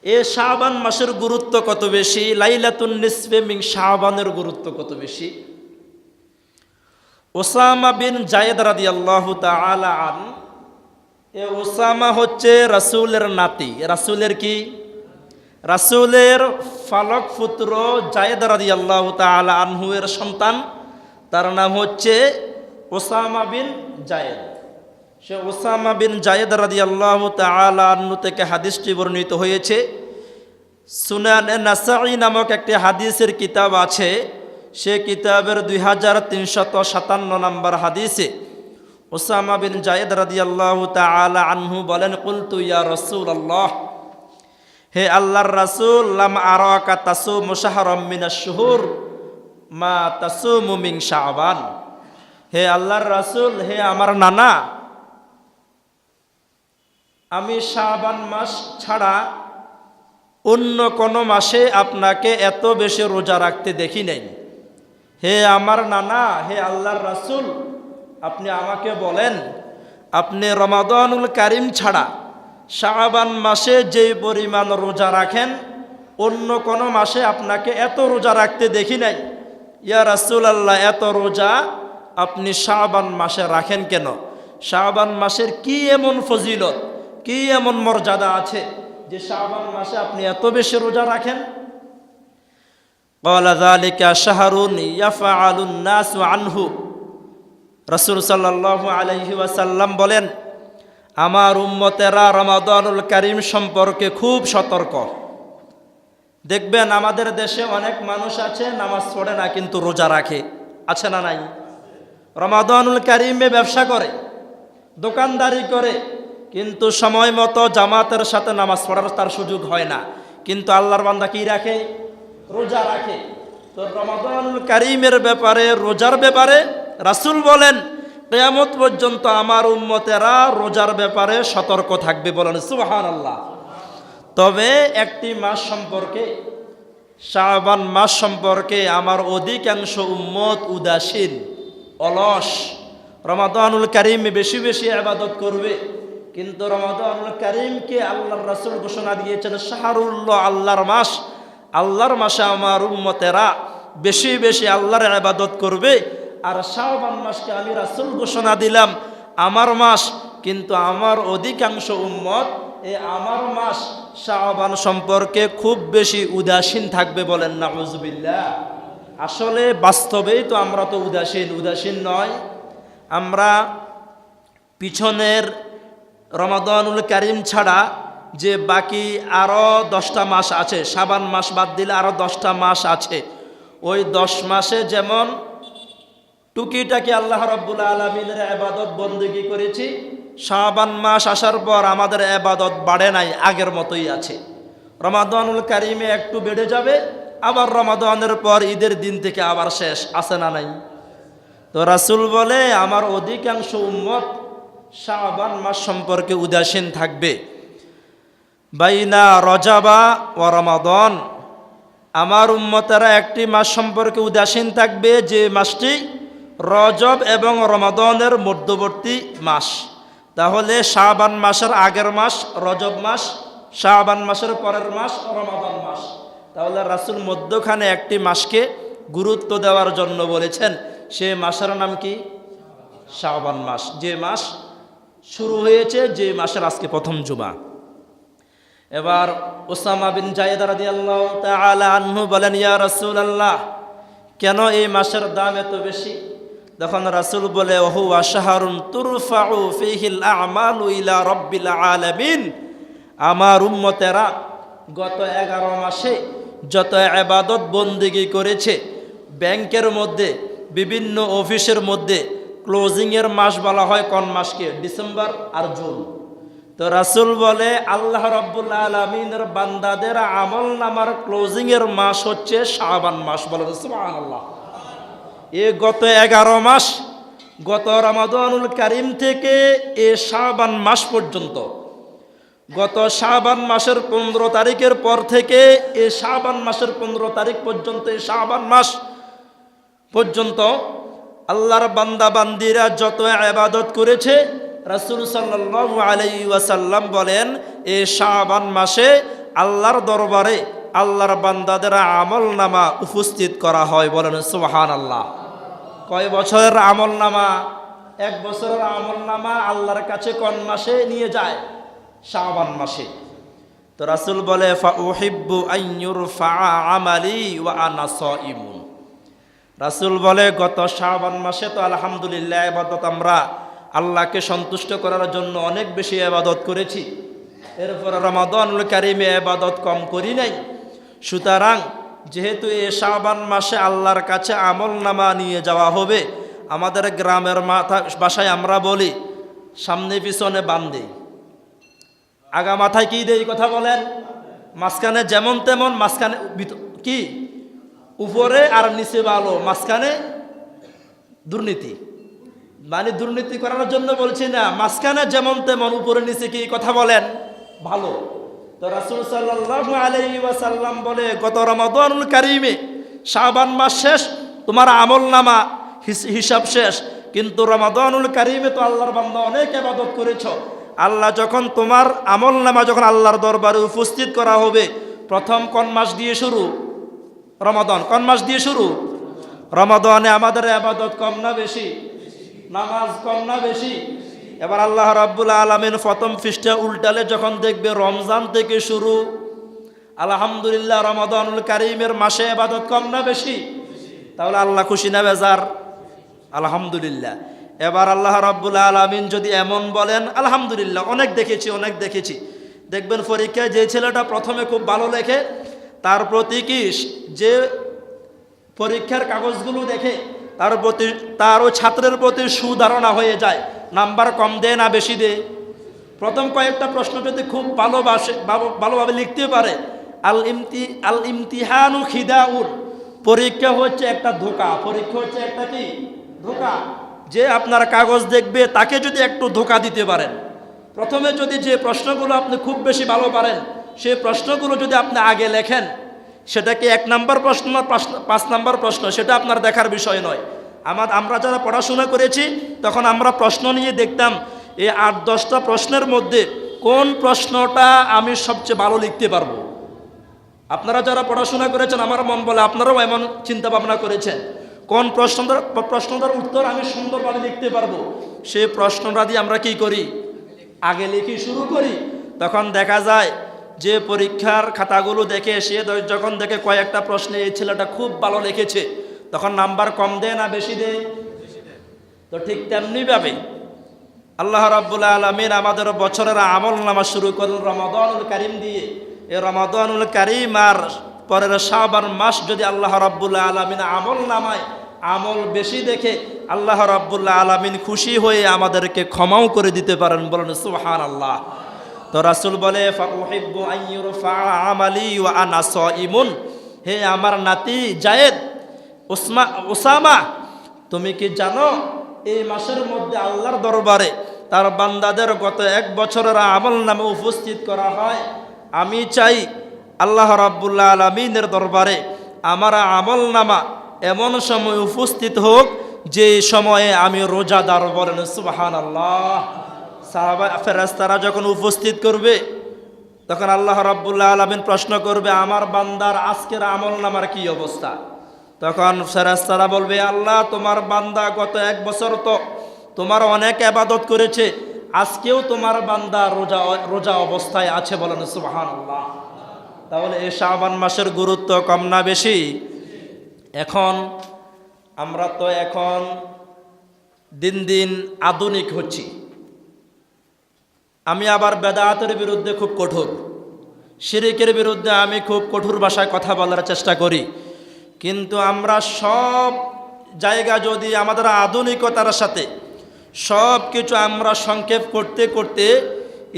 এ শাবান মাসের গুরুত্ব কত বেশি, লাইলাতুন নিসফে মিন শাবানের গুরুত্ব কত বেশি। ওসামা বিন জায়েদ রাদিয়াল্লাহু তাআলা আন, এ ওসামা হচ্ছে রাসূলের নাতি। রাসূলের কি? রাসূলের ফালক পুত্র জায়েদ রাদিয়াল্লাহু তাআলা আনহু এর সন্তান, তার নাম হচ্ছে ওসামা বিন জায়েদ। সে ওসামা বিন জায়েদ রাদিয়াল্লাহু তাআলা আনহু থেকে হাদিসটি বর্ণিত হয়েছে। সুনানে নাসাঈ নামক একটি হাদিসের কিতাব আছে, সে কিতাবের 2357 নম্বর হাদিসে ওসামা বিন জায়েদ রাদিয়াল্লাহু তাআলা আনহু বলেন, কুলতু ইয়া রাসূলুল্লাহ, হে আল্লাহর রাসূল, লাম আরাকা তাসুমু শাহরাম মিনাশ শুহুর মা তাসুমু মিন শাবান। হে আল্লাহর রাসূল, হে আমার নানা, আমি শাবান মাস ছাড়া অন্য কোনো মাসে আপনাকে এত বেশি রোজা রাখতে দেখি নাই। হে আমার নানা, হে আল্লাহর রাসূল, আপনি আমাকে বলেন, আপনি রমাদানুল কারিম ছাড়া শাবান মাসে যে পরিমাণ রোজা রাখেন অন্য কোনো মাসে আপনাকে এত রোজা রাখতে দেখি নাই। ইয়া রাসূলুল্লাহ, এত রোজা আপনি শাবান মাসে রাখেন কেন? শাবান মাসের কি এমন ফজিলত, কি এমন মর্যাদা আছে যে শাবান মাসে আপনি এত বেশি রোজা রাখেন? ক্বালা যালিকা শাহরুন ইয়াফআলুন নাসু আনহু। রাসূল সাল্লাল্লাহু আলাইহি ওয়াসাল্লাম বলেন, আমার উম্মতেরা রমাদানুল কারিম সম্পর্কে খুব সতর্ক। দেখবেন আমাদের দেশে অনেক মানুষ আছে নামাজ পড়ে না কিন্তু রোজা রাখে, আছে না নাই? রমাদানুল কারিমে ব্যবসা করে, দোকানদারি করে, কিন্তু সময় মতো জামাতের সাথে নামাজ পড়ার তার সুযোগ হয় না। কিন্তু আল্লাহর বান্দা কি রাখে? রোজা রাখে। তো রমাদানুল কারিমের ব্যাপারে, রোজার ব্যাপারে রাসূল বলেন, কিয়ামত পর্যন্ত আমার উম্মতেরা রোজার ব্যাপারে সতর্ক থাকবে। বলেন সুবহানাল্লাহ। তবে একটি মাস সম্পর্কে, শাবান মাস সম্পর্কে আমার অধিকাংশ উম্মত উদাসীন, অলস। রমাদানুল কারিমে বেশি বেশি ইবাদত করবে, কিন্তু রমাদানুল কারিমকে আল্লাহর রাসূল ঘোষণা দিয়েছেন শাহরুল্লাহ, আল্লাহর মাস। আল্লাহর মাসে আমার উম্মতেরা বেশি বেশি আল্লাহর ইবাদত করবে। আর শাবান মাসকে আমি রাসূল ঘোষণা দিলাম আমার মাস, কিন্তু আমার অধিকাংশ উম্মত এই আমার মাস শাবান সম্পর্কে খুব বেশি উদাসীন থাকবে। বলেন নাউযুবিল্লাহ। আসলে বাস্তবেই তো আমরা তো উদাসীন নয়। আমরা পিছনের রমাদানুল কারিম ছাড়া যে বাকি আরও 10টা মাস আছে, শাবান মাস বাদ দিলে আরও 10টা মাস আছে, ওই 10 মাসে যেমন টুকিটাকি আল্লাহ রাব্বুল আলামিনের ইবাদত বন্দেগী করেছি, শাবান মাস আসার পর আমাদের ইবাদত বাড়ে নাই, আগের মতোই আছে। রমাদানুল কারিমে একটু বেড়ে যাবে, আবার রমাদানের পর ঈদের দিন থেকে আবার শেষ, আছে না নাই? তো রাসূল বলে আমার অধিকাংশ উম্মত শাবান মাস সম্পর্কে উদাসীন থাকবে। বাইনা রজাবা ওয়া রমাদান, আমার উম্মতেরা একটি মাস সম্পর্কে উদাসীন থাকবে যে মাসটি রজব এবং রমাদানের মধ্যবর্তী মাস। তাহলে শাবান মাসের আগের মাস রজব মাস, শাবান মাসের পরের মাস রমাদান মাস। তাহলে রাসূল মধ্যখানে একটি মাসকে গুরুত্ব দেওয়ার জন্য বলেছেন, সে মাসের নাম কি? শাবান মাস। যে মাস শুরু হয়েছে, যে মাসের আজকে প্রথম জুমা। এবার ওসামা বিন জায়েদ রাদিয়াল্লাহু তাআলা আনহু বলেন, ইয়া রাসূলুল্লাহ, কেন এই মাসের দাম এত বেশি? তখন রাসূল বলে, হুয়া শাহরুন তুরফাউ ফীহিল আমালু ইলা রাব্বিল আলামিন। আমার উম্মতেরা গত 11 মাসে যত ইবাদত বন্দেগী করেছে, ব্যাংকের মধ্যে, বিভিন্ন অফিসের মধ্যে ক্লোজিংয়ের মাস বলা হয় কোন মাসকে? ডিসেম্বর আর জুন। তো রাসূল বলে আল্লাহ রাব্বুল আলামিনের বান্দাদের আমল নামার ক্লোজিংয়ের মাস হচ্ছে শাবান মাস। বলেন সুবহানাল্লাহ। এ গত 11 মাস, গত রমাদানুল কারিম থেকে এ শাবান মাস পর্যন্ত, গত শাবান মাসের 15 তারিখের পর থেকে এ শাবান মাসের 15 তারিখ পর্যন্ত, এই শাবান মাস পর্যন্ত আল্লাহর বান্দা বান্দিরা যত ইবাদত করেছে, রাসূল সাল্লাল্লাহু আলাইহি ওয়াসাল্লাম বলেন এই শাবান মাসে আল্লাহর দরবারে আল্লাহর বান্দাদের আমল নামা উপস্থিত করা হয়। বলেন সুবহানাল্লাহ। কয় বছরের আমল নামা? 1 বছরের আমল নামা আল্লাহর কাছে কোন মাসে নিয়ে যায়? শাবান মাসে। তো রাসূল বলে ফা উহিব্বু আন ইউরফা আমালি ওয়া আনা সাইমুন। রাসূল বলে গত শাবান মাসে তো আলহামদুলিল্লাহ ইবাদত আমরা আল্লাহকে সন্তুষ্ট করার জন্য অনেক বেশি ইবাদত করেছি। এরপর রমাদানুল কারিমে ইবাদত কম করি নাই। সুতরাং যেহেতু এই শাবান মাসে আল্লাহর কাছে আমল নামা নিয়ে যাওয়া হবে, আমাদের গ্রামের ভাষায় আমরা বলি সামনে পিছনে বান্ধে, আগা মাথায় কি দেই কথা বলেন? মাঝখানে যেমন তেমন, মাঝখানে কি উপরে আর নিচে ভালো, মাঝখানে দুর্নীতি। মানে দুর্নীতি করার জন্য বলছি না, মাঝখানে যেমন তেমন উপরে নিচে কি কথা বলেন ভালো। তো রাসূল সাল্লাল্লাহু আলাইহি ওয়াসাল্লাম বলে গত রমাদানুল কারিমে শাবান মাস শেষ, তোমার আমল নামা হিসাব শেষ, কিন্তু রমাদানুল কারিমে তো আল্লাহর বান্দা অনেক ইবাদত করেছো। আল্লাহ যখন তোমার আমল নামা যখন আল্লাহর দরবারে উপস্থিত করা হবে, প্রথম কোন মাস দিয়ে শুরু? রমাদান। কোন মাস দিয়ে শুরু? রমাদানে আমাদের ইবাদত কম না বেশি? নামাজ কম না বেশি? এবার আল্লাহ রাব্বুল আলামিন প্রথম পৃষ্ঠা উল্টালে যখন দেখবে রমজান থেকে শুরু, আলহামদুলিল্লাহ রমাদানুল কারিমের মাসে ইবাদত কম না বেশি? তাহলে আল্লাহ খুশি না বেজার? আলহামদুলিল্লাহ। এবার আল্লাহ রাব্বুল আলামিন যদি এমন বলেন, আলহামদুলিল্লাহ অনেক দেখেছি, দেখবেন পরীক্ষায় যে ছেলেটা প্রথমে খুব ভালো লেখে, তার প্রতি কি যে পরীক্ষার কাগজগুলো দেখে তার ওই ছাত্রের প্রতি সুধারণা হয়ে যায়, নাম্বার কম দেয় না বেশি দেয়? প্রথম কয়েকটা প্রশ্ন যদি খুব ভালোভাবে লিখতে পারে, আল ইমতিহানু খিদাউন, পরীক্ষা হচ্ছে একটা ধোঁকা। পরীক্ষা হচ্ছে একটা কি ধোঁকা। যে আপনার কাগজ দেখবে তাকে যদি একটু ধোঁকা দিতে পারেন, প্রথমে যদি যে প্রশ্নগুলো আপনি খুব বেশি ভালো পারেন সেই প্রশ্নগুলো যদি আপনি আগে লেখেন, সেটা কি 1 নম্বর প্রশ্ন না 5 নম্বর প্রশ্ন, সেটা আপনার দেখার বিষয় নয়। আমরা যারা পড়াশোনা করেছি তখন আমরা প্রশ্ন নিয়ে দেখতাম এই 8-10টা প্রশ্নের মধ্যে কোন প্রশ্নটা আমি সবচেয়ে ভালো লিখতে পারবো। আপনারা যারা পড়াশোনা করেছেন আমার মন বলে আপনারাও এমন চিন্তা ভাবনা করেছেন, কোন প্রশ্নটার উত্তর আমি সুন্দরভাবে লিখতে পারবো, সেই প্রশ্নটা দিয়ে আমরা কি করি? আগে লিখি শুরু করি। তখন দেখা যায় যে পরীক্ষার খাতাগুলো দেখে সে যখন দেখে কয়েকটা প্রশ্নে এই ছেলেটা খুব ভালো লিখেছে, তখন নাম্বার কম দেয় না বেশি দেয়? তো ঠিক তেমনিভাবে আল্লাহ রাব্বুল আলামিন আমাদের বছরের আমল নামা শুরু করলেন রমাদানুল কারিম দিয়ে। এই রমাদানুল কারিম আর পরের শাবান মাস যদি আল্লাহ রাব্বুল আলামিন আমল নামায় আমল বেশি দেখে আল্লাহ রাব্বুল আলামিন খুশি হয়ে আমাদেরকে ক্ষমাও করে দিতে পারেন। বলেন সুবহানাল্লাহ। তো রাসূল বলে ফা উহিব্বু আন ইউরফা আমালি ওয়া আনা সাইমুন, হে আমার নাতি জায়েদ, ওসামা, তুমি কি জানো এই মাসের মধ্যে আল্লাহর দরবারে তার বান্দাদের গত 1 বছরের আমল নামে উপস্থিত করা হয়। আমি চাই আল্লাহ রাব্বুল আলামিনের দরবারে আমার আমল নামা এমন সময় উপস্থিত হোক যে সময়ে আমি রোজাদার। বলেন সুবহানাল্লাহ। সাহাবা ফেরেশতারা যখন উপস্থিত করবে তখন আল্লাহ রাব্বুল আলামিন প্রশ্ন করবে, আমার বান্দার আজকের আমল নামার কি অবস্থা? তখন ফেরেশতারা বলবে, আল্লাহ তোমার বান্দা গত 1 বছর তো তোমার অনেক ইবাদত করেছে, আজকেও তোমার বান্দা রোজা অবস্থায় আছে। বলেন সুবহানাল্লাহ। তাহলে এই শাবান মাসের গুরুত্ব কম না বেশি? আমরা তো এখন দিন দিন আধুনিক হচ্ছি। আমি আবার বেদাতের বিরুদ্ধে খুব কঠোর, শিরকের বিরুদ্ধে আমি খুব কঠোর ভাষায় কথা বলার চেষ্টা করি। কিন্তু আমরা সব জায়গা যদি আমাদের আধুনিকতার সাথে সব কিছু আমরা সংক্ষেপ করতে করতে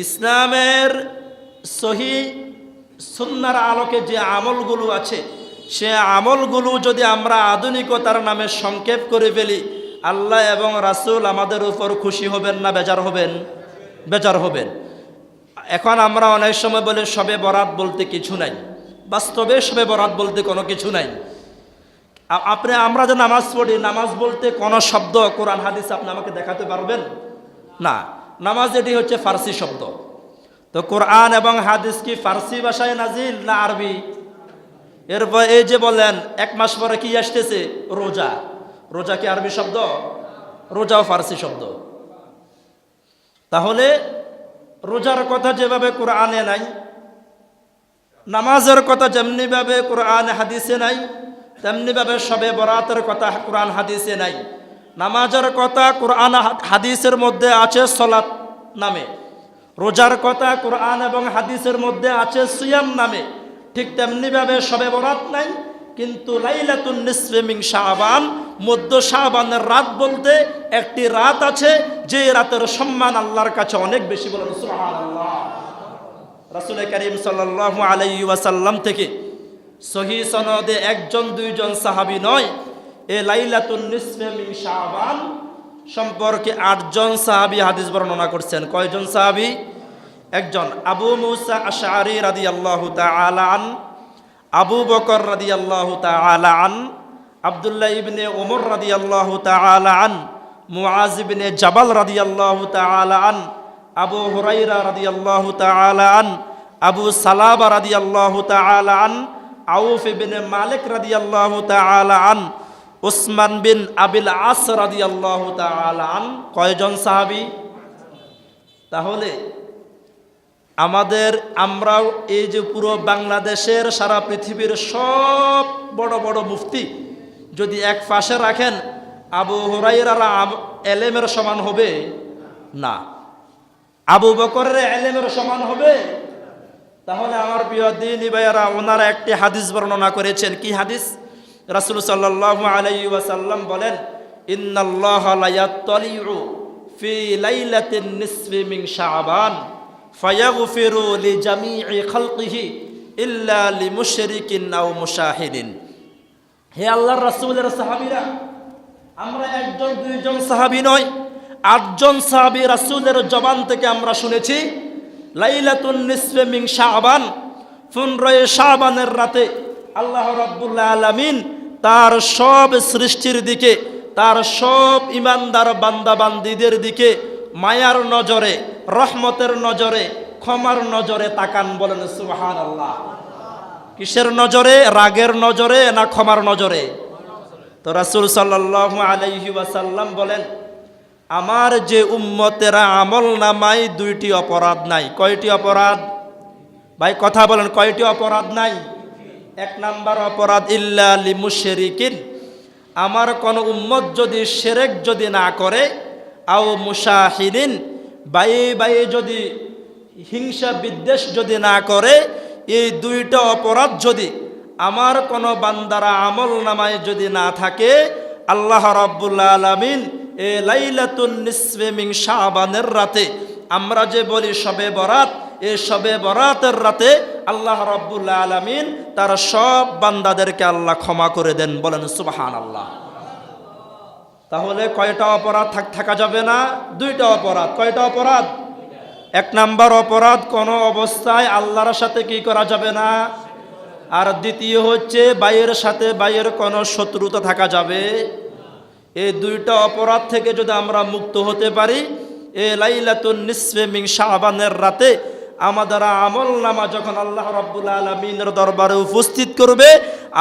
ইসলামের সহি সুন্নাহর আলোকে যে আমলগুলো আছে সে আমলগুলো যদি আমরা আধুনিকতার নামে সংক্ষেপ করে ফেলি, আল্লাহ এবং রাসূল আমাদের উপর খুশি হবেন না বেজার হবেন? বেজার হবেন। এখন আমরা অনেক সময় বলে শবে বরাত বলতে কিছু নাই, বাস্তবে শবে বরাত বলতে কোনো কিছু নাই। আমরা যে নামাজ পড়ি, নামাজ বলতে কোনো শব্দ কোরআন হাদিস আপনি আমাকে দেখাতে পারবেন না। নামাজ এটি হচ্ছে ফার্সি শব্দ। তো কোরআন এবং হাদিস কি ফার্সি ভাষায় নাজিল না আরবি? এরপর এই যে বলেন 1 মাস পরে কি আসতেছে, রোজা। রোজা কি আরবি শব্দ? রোজাও ফার্সি শব্দ। তাহলে রোজার কথা যেভাবে কোরআনে নাই, নামাজের কথা যেমনিভাবে কোরআন হাদিসে নাই, তেমনিভাবে শবে বরাতের কথা কোরআন হাদিসে নাই। নামাজের কথা কোরআন হাদিসের মধ্যে আছে সলাত নামে, রোজার কথা কোরআন এবং হাদিসের মধ্যে আছে সিয়াম নামে। ঠিক তেমনিভাবে শবে বরাত নাই, কিন্তু লাইলাতুন নিসফে মিন শাবান, মধ্য শাবানের রাত বলতে একটি রাত আছে, যে রাতের সম্মান আল্লাহর কাছে অনেক বেশি। বলেন সুবহানাল্লাহ। রাসূল করিম সাল্লাল্লাহু আলাইহি ওয়াসাল্লাম থেকে সহিহ সনদে 1 2 জন সাহাবী নয়, এই লাইলাতুন নিসফে মিন শাবান সম্পর্কে 8 জন সাহাবী হাদিস বর্ণনা করছেন। কয়জন সাহাবী? 1 জন, আবু মুসা আশআরী রাদিয়াল্লাহু তাআলা আন, আবু বকর রাদিয়াল্লাহু তাআলা আন, আব্দুল্লাহ ইবনে ওমর রাদিয়াল্লাহু তাআলা আন, মুআজ ইবনে জাবাল রাদিয়াল্লাহু তাআলা আন, আবু হুরায়রা রাদিয়াল্লাহু তাআলা আন, আবু সালাবা রাদিয়াল্লাহু তাআলা আন, আউফ ইবনে মালিক রাদিয়াল্লাহু তাআলা আন, উসমান বিন আবিল আস রাদিয়াল্লাহু তাআলা আন। কয়জন সাহাবী? তাহলে আমরাও এই যে পুরো বাংলাদেশের, সারা পৃথিবীর সব বড় বড় মুফতি যদি এক পাশে রাখেন, আবু হুরায়রার এলেমের সমান হবে না, আবু বকরের এলেমের সমান হবে। তাহলে আমার প্রিয় দ্বীনী ভাইয়েরা, ওনারা একটি হাদিস বর্ণনা করেছেন। কি হাদিস? রাসূল সাল্লাল্লাহু আলাইহি ওয়াসাল্লাম বলেন, ইন্নাল্লাহা লা ইয়াত্তালিউ ফি লাইলাতিন নিসফি মিন শাবান ফায়াগফিরু লিজামিই খালকিহি ইল্লা লিমুশরিকিন আও মুশাহিদিন। হে আল্লাহর রাসূলের সাহাবীরা, আমরা 1 জন 2 জন সাহাবী নয়, 8 জন সাহাবী রাসূলের জবান থেকে আমরা শুনেছি, লাইলাতুন নিসফে মিন শাবান, 15 শাবানের রাতে আল্লাহ রাব্বুল আলামিন তার সব সৃষ্টির দিকে, তার সব ইমানদার বান্দা বান্দীদের দিকে মায়ার নজরে, রহমতের নজরে, ক্ষমার নজরে তাকান। বলেন সুবহানাল্লাহ। কিসের নজরে? রাগের নজরে না ক্ষমার নজরে? তো রাসূল সাল্লাল্লাহু আলাইহি ওয়াসাল্লাম বলেন, আমার যে উম্মতেরা আমল নামায় 2টি অপরাধ নাই। কয়টি অপরাধ? ভাই কথা বলেন, কয়টি অপরাধ নাই? 1 নাম্বার অপরাধ, ইল্লা লিমুশরিকিন, আমার কোন উম্মত যদি শিরক যদি না করে, আও মুশাহিদিন, বাই যদি হিংসা বিদ্বেষ যদি না করে, এই 2টা অপরাধ যদি আমার কোন বান্দারা আমল নামায় যদি না থাকে, আল্লাহ রাব্বুল আলামিন এই লাইলাতুন নিসফে মিন শাবানের রাতে, আমরা যে বলি শবে বরাত, এই শবে বরাতের রাতে আল্লাহ রাব্বুল আলামিন তার সব বান্দাদেরকে আল্লাহ ক্ষমা করে দেন। বলেন সুবহানাল্লাহ। তাহলে কয়টা অপরাধ থাকা যাবে না? 2টা অপরাধ। কয়টা অপরাধ? 1 নাম্বার অপরাধ, কোনো অবস্থায় আল্লাহর সাথে কি করা যাবে না। আর দ্বিতীয় হচ্ছে, ভাইয়ের সাথে ভাইয়ের কোনো শত্রুতা থাকা যাবে। এই 2টা অপরাধ থেকে যদি আমরা মুক্ত হতে পারি, এই লাইলাতুন নিসফে মিন শাবানের রাতে আমাদের আমল নামা যখন আল্লাহ রাব্বুল আলামিনের দরবারে উপস্থিত করবে,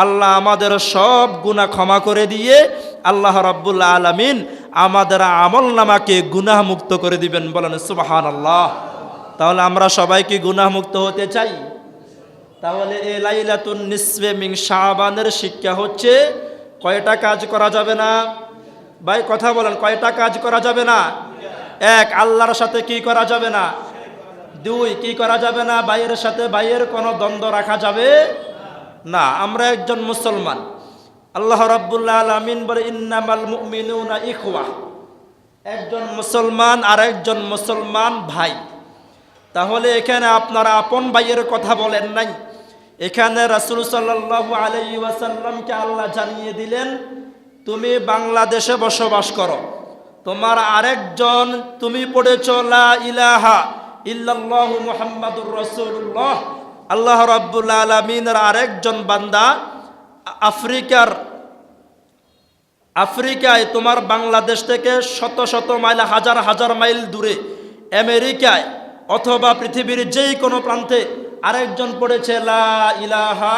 আল্লাহ আমাদের সব গুনাহ ক্ষমা করে দিয়ে আল্লাহ রাব্বুল আলামিন আমাদের আমল নামাকে গুনাহ মুক্ত করে দিবেন। বলেন সুবহানাল্লাহ। তাহলে আমরা সবাই কি গুনাহ মুক্ত হতে চাই? তাহলে এই লাইলাতুন নিসফে মিন শাবানের শিক্ষা হচ্ছে, কয়টা কাজ করা যাবে না? ভাই কথা বলেন, কয়টা কাজ করা যাবে না? 1, আল্লাহর সাথে কি করা যাবে না। 2, কি করা যাবে না? ভাইয়ের সাথে ভাইয়ের কোনো দ্বন্দ্ব রাখা যাবে না। আমরা একজন মুসলমান, আল্লাহ রাব্বুল আলামিন বলে, ইন্নামাল মুমিনুনা ইখওয়া, একজন মুসলমান আর একজন মুসলমান ভাই। তাহলে এখানে আপনারা আপন ভাইয়ের কথা বলেন নাই, এখানে রাসূল সাল্লাল্লাহু আলাইহি ওয়াসাল্লামকে আল্লাহ জানিয়ে দিলেন, তুমি বাংলাদেশে বসবাস করো, তোমার আরেকজন, তুমি পড়েছো লা ইলাহা ইল্লাল্লাহু মুহাম্মাদুর রাসূলুল্লাহ, আল্লাহ রাব্বুল আলামিনের আরেকজন বান্দা আফ্রিকায়, তোমার বাংলাদেশ থেকে শত শত মাইল, হাজার হাজার মাইল দূরে আমেরিকায় অথবা পৃথিবীর যেই কোনো প্রান্তে আরেকজন পড়েছে লা ইলাহা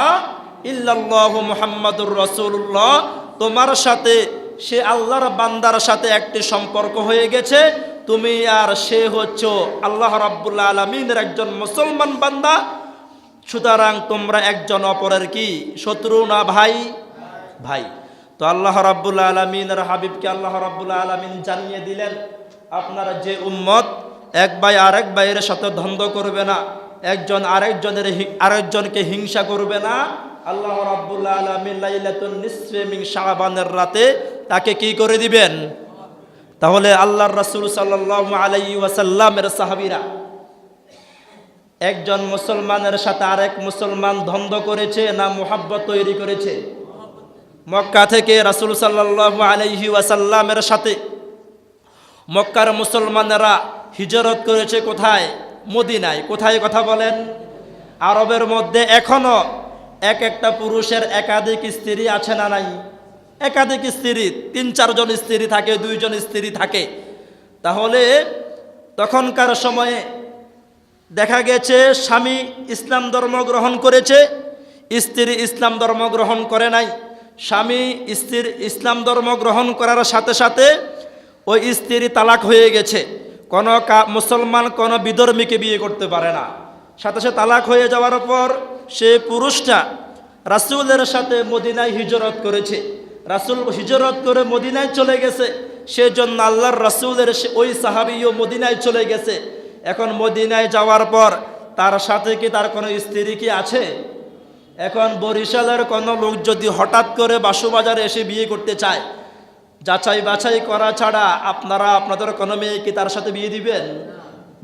ইল্লাল্লাহু মুহাম্মাদুর রাসূলুল্লাহ, তোমার সাথে সে আল্লাহর বান্দার সাথে একটি সম্পর্ক হয়ে গেছে, তুমি আর সে হচ্ছে আল্লাহ রাব্বুল আলামিনের একজন মুসলমান বান্দা। সুতরাং তোমরা একজন অপরের কি শত্রু না ভাই? ভাই। তো আল্লাহ রাব্বুল আলামিনের হাবিবকে আল্লাহ রাব্বুল আলামিন জানিয়ে দিলেন, আপনারা যে উম্মত এক ভাই আরেক ভাইয়ের সাথে দ্বন্দ্ব করবে না, একজন আরেকজনকে হিংসা করবে না। আল্লাহ রাব্বুল আলামিন লাইলাতুন নিসফে মিন শাবানের রাতে তাকে কি করে দিবেন? তাহলে আল্লাহর রাসূল সাল্লাল্লাহু আলাইহি ওয়াসাল্লামের সাহাবীরা একজন মুসলমানের সাথে আরেক মুসলমান দ্বন্দ্ব করেছে না মুহাব্বত তৈরি করেছে? মক্কা থেকে রাসূল সাল্লাল্লাহু আলাইহি ওয়াসাল্লামের সাথে মক্কার মুসলমানেরা হিজরত করেছে কোথায়? মদিনায়। কোথায় কথা বলেন? আরবের মধ্যে এখনো এক একটা পুরুষের একাধিক স্ত্রী আছে না নাই? একাধিক স্ত্রী, ৩-৪ জন স্ত্রী থাকে, 2 জন স্ত্রী থাকে। তাহলে তখনকার সময়ে দেখা গেছে স্বামী ইসলাম ধর্ম গ্রহণ করেছে, স্ত্রী ইসলাম ধর্ম গ্রহণ করে নাই। স্বামী স্ত্রীর ইসলাম ধর্ম গ্রহণ করার সাথে সাথে ওই স্ত্রী তালাক হয়ে গেছে। কোনো মুসলমান কোনো বিধর্মীকে বিয়ে করতে পারে না। সাথে সাথে তালাক হয়ে যাওয়ার পর সে পুরুষটা রাসূলের সাথে মদিনায় হিজরত করেছে। রাসূল হিজরত করে মদিনায় চলে গেছে, সেজন্য আল্লাহর রাসূলের ওই সাহাবীও মদিনায় চলে গেছে। এখন মদিনায় যাওয়ার পর তার সাথে কি তার কোনো স্ত্রী কি আছে? এখন বরিশালের কোনো লোক যদি হঠাৎ করে বাসুবাজারে এসে বিয়ে করতে চায়, যাচাই বাছাই করা ছাড়া আপনারা আপনাদের কোনো মেয়ে কি তার সাথে বিয়ে দিবেন?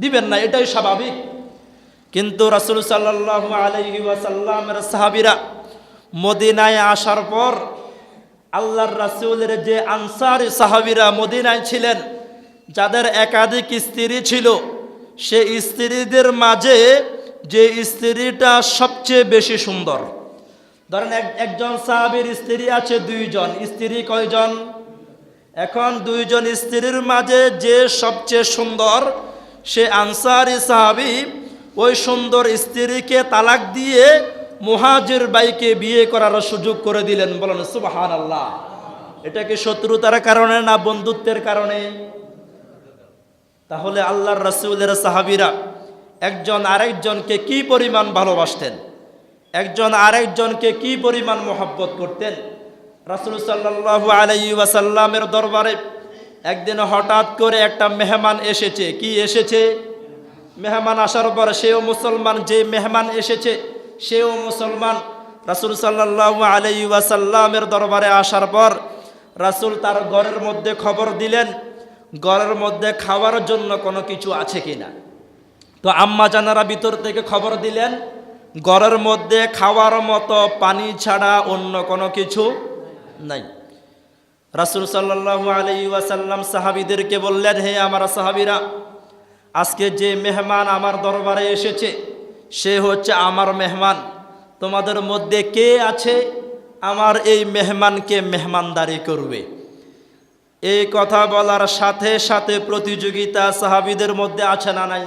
দিবেন না, এটাই স্বাভাবিক। কিন্তু রাসূল সাল্লাল্লাহু আলাইহি ওয়াসাল্লামের সাহাবীরা মদিনায় আসার পর আল্লাহর রাসূলের যে আনসারী সাহাবীরা মদিনায় ছিলেন, যাদের একাধিক স্ত্রী ছিল, সে স্ত্রীদের মাঝে যে স্ত্রীটা সবচেয়ে বেশি সুন্দর, ধরেন একজন সাহাবীর স্ত্রী আছে 2 জন, স্ত্রী কয়জন? এখন 2 জন স্ত্রীর মাঝে যে সবচেয়ে সুন্দর, সে আনসারী সাহাবী ওই সুন্দর স্ত্রীকে তালাক দিয়ে মুহাজির ভাইকে বিয়ে করার সুযোগ করে দিলেন। বলেন সুবহানাল্লাহ। এটা কি শত্রুতার কারণে না বন্ধুত্বের কারণে? তাহলে আল্লাহর রাসূলের সাহাবীরা একজন আরেকজনকে কি পরিমাণ ভালোবাসতেন, একজন আরেকজনকে কি পরিমাণ মহব্বত করতেন। রাসূল সাল্লাল্লাহু আলাইহি ওয়াসাল্লামের দরবারে একদিন হঠাৎ করে একটা মেহমান এসেছে। কি এসেছে? মেহমান আসার পর সেও মুসলমান, যে মেহমান এসেছে সেও মুসলমান। রাসূল সাল্লাল্লাহু আলাইহি ওয়াসাল্লামের দরবারে আসার পর রাসূল তার ঘরের মধ্যে খবর দিলেন, ঘরের মধ্যে খাওয়ার জন্য কোনো কিছু আছে কিনা। তো আম্মা জানারা ভিতর থেকে খবর দিলেন, ঘরের মধ্যে খাওয়ার মতো পানি ছাড়া অন্য কোনো কিছু নাই। রাসূল সাল্লাল্লাহু আলাইহি ওয়াসাল্লাম সাহাবীদেরকে বললেন, হে আমার সাহাবীরা, আজকে যে মেহমান আমার দরবারে এসেছে সে হচ্ছে আমার মেহমান। তোমাদের মধ্যে কে আছে আমার এই মেহমানকে মেহমানদারি করবে? এই কথা বলার সাথে সাথে প্রতিযোগিতা সাহাবীদের মধ্যে আছে না নাই?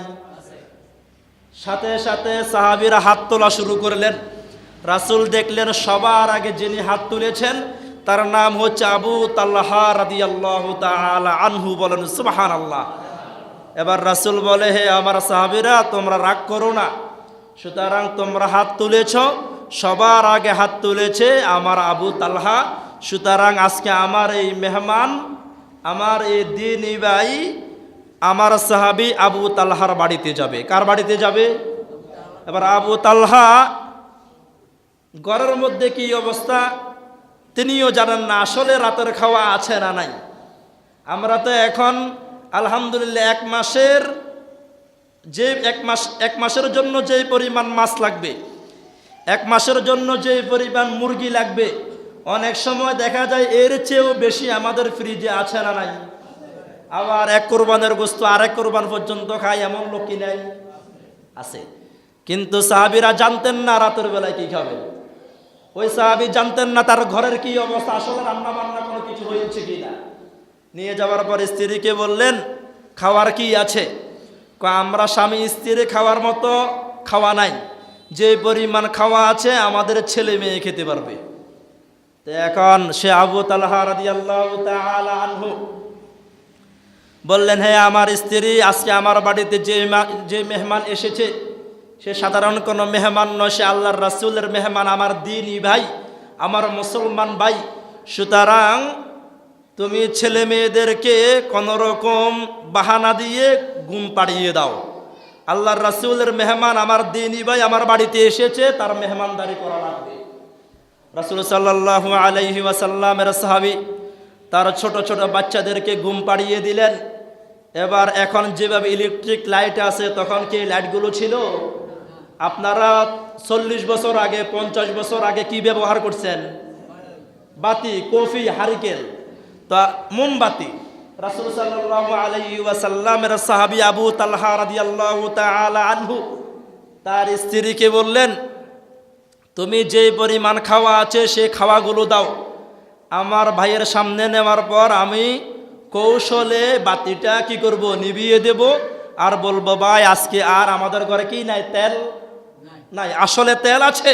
সাথে সাথে সাহাবীরা হাত তোলা শুরু করলেন। রাসূল দেখলেন সবার আগে যিনি হাত তুলেছেন তার নাম হচ্ছে আবু তালহা রাদিয়াল্লাহু তাআলা আনহু। বলেন সুবহানাল্লাহ। এবার রাসূল বলে, হে আমার সাহাবীরা, তোমরা রাগ করো না। সুতরাং তোমরা হাত তুলেছ, সবার আগে হাত তুলেছে আমার আবু তালহা। সুতরাং আজকে আমার এই মেহমান, আমার এই দ্বীনি ভাই, আমার সাহাবী আবু তালহার বাড়িতে যাবে। কার বাড়িতে যাবে? এবার আবু তালহা ঘরের মধ্যে কি অবস্থা তিনিও জানেন না, আসলে রাতের খাওয়া আছে না নাই। আমরা তো এখন আলহামদুলিল্লাহ এক মাসের জন্য যেই পরিমাণ মাছ লাগবে, 1 মাসের জন্য যেই পরিমাণ মুরগি লাগবে, অনেক সময় দেখা যায় এর চেয়েও বেশি আমাদের ফ্রিজে আছে না নাই। আবার 1 কোরবানের গোশত আরেক কোরবান পর্যন্ত খায় এমন লোক কি নাই? আছে। কিন্তু সাহাবীরা জানতেন না রাতের বেলায় কি খাবে। ওই সাহাবী জানতেন না তার ঘরের কি অবস্থা, আসলে রান্না বান্না কোনো কিছু হয়েছে কিনা। নিয়ে যাওয়ার পর স্ত্রীকে বললেন, খাওয়ার কি আছে? আমরা স্বামী স্ত্রী খাওয়ার মতো খাওয়া নাই, যে পরিমাণ খাওয়া আছে আমাদের ছেলে মেয়ে খেতে পারবে। তো এখন সে আবু তালহা রাদিয়াল্লাহু তাআলা আনহু বললেন, হে আমার স্ত্রী, আজকে আমার বাড়িতে যে মেহমান এসেছে সে সাধারণ কোনো মেহমান নয়, সে আল্লাহর রাসূলের মেহমান, আমার দ্বীনি ভাই, আমার মুসলমান ভাই। সুতরাং তুমি ছেলে মেয়েদেরকে কোনো রকম বাহানা দিয়ে ঘুম পাড়িয়ে দাও। আল্লাহর রাসূলের মেহমান, আমার দ্বীনি ভাই আমার বাড়িতে এসেছে, তার মেহমানদারি করা লাগবে। রাসূল সাল্লাল্লাহু আলাইহি ওয়াসাল্লামের সাহাবী তার ছোট ছোট বাচ্চাদেরকে ঘুম পাড়িয়ে দিলেন। এবার এখন যেভাবে ইলেকট্রিক লাইট আছে, তখন কি লাইটগুলো ছিল? আপনারা 40 বছর আগে 50 বছর আগে কি ব্যবহার করছেন? বাতি, কফি, হারিকেন, তা মোমবাতি। রাসূল সাল্লাল্লাহু আলাইহি ওয়াসাল্লামের সাহাবী আবু তালহা রাদিয়াল্লাহু তাআলা আনহু তার স্ত্রীকে বললেন, তুমি যে পরিমাণ খাওয়া আছে সে খাওয়াগুলো দাও। আমার ভাইয়ের সামনে নেওয়ার পর আমি কৌশলে বাতিটা কি করব, নিভিয়ে দেব, আর বলবো, ভাই আজকে আর আমাদের ঘরে কি নাই, তেল নাই। আসলে তেল আছে,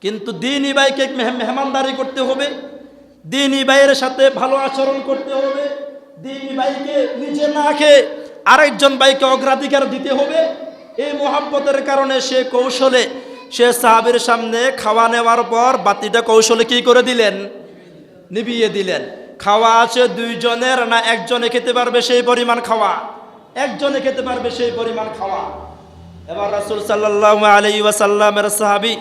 কিন্তু দ্বীনি ভাইকে মেহমানদারি করতে হবে, দ্বীনি ভাইয়ের সাথে ভালো আচরণ করতে হবে, দ্বীনি ভাইকে নিজে না খেয়ে আরেকজন ভাইকে অগ্রাধিকার দিতে হবে। এই মোহাব্বতের কারণে সে কৌশলে সে সাহাবীর সামনে খাওয়া নেওয়ার পর বাতিটা কৌশলে কি করে দিলেন, নিভিয়ে দিলেন। খাওয়া আছে দুইজনের, না একজনে খেতে পারবে সেই পরিমাণ খাওয়া? একজনে খেতে পারবে সেই পরিমাণ খাওয়া। এবার রাসূল সাল্লাল্লাহু আলাইহি ওয়াসাল্লামের সাহাবী